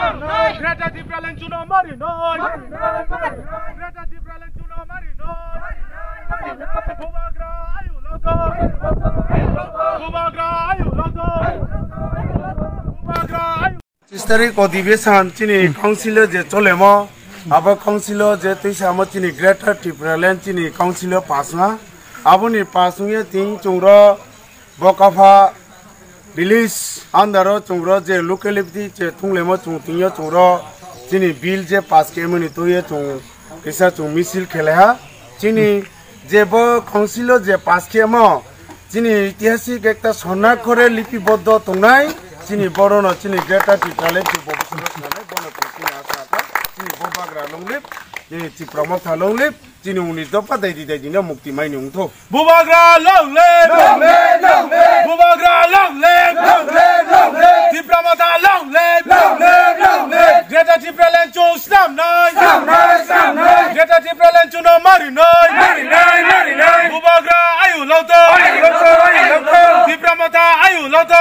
Greta Thunberg Juno Marinoy. Greta Thunberg Juno Marinoy. Bubagra ayu loto. Bubagra ayu loto. Bubagra ayu. Sisteri অধিবেশন চিনি council যে চলেমো আবার council যে তৈসা আমার চিনি গ্রেটার ত্রিপুরাল্যান্ড চিনি কাউন্সিল পাসনা আবনি পাসুয়ে তিন চুংর বকাফা রিলিজ আন্দারো চুংর যে লোকালিটি যে থুংলেমো চুংতিয় চুংর চিনি বিল যে পাস কেমনি তৈয়ে চুং কিসা চুং মিছিল খেলেহা চিনি যে ব কাউন্সিল যে পাস কেমো চিনি ঐতিহাসিক একটা স্বর্ণাক্ষরে লিপিবদ্ধ তংনাই চিনি বড়ন চিনি গ্রেটার ত্রিপুরাল্যান্ড চিনি ববাগ্রা লংলিপ চিনি চিপ্রমথা লংলিপ চিনি উনি দফা দাইদিনা মুক্তি মাইনি উংথো বুবাগ্রা লংলিপ বুবাগ্রা লংলিপ চিপ্রমথা লংলিপ গ্রেটার ত্রিপুরাল্যান্ড চো স্নাম নাই গ্রেটার ত্রিপুরাল্যান্ড চো মারি নাই বুবাগ্রা আয়ু লতো চিপ্রমথা আয়ু লতো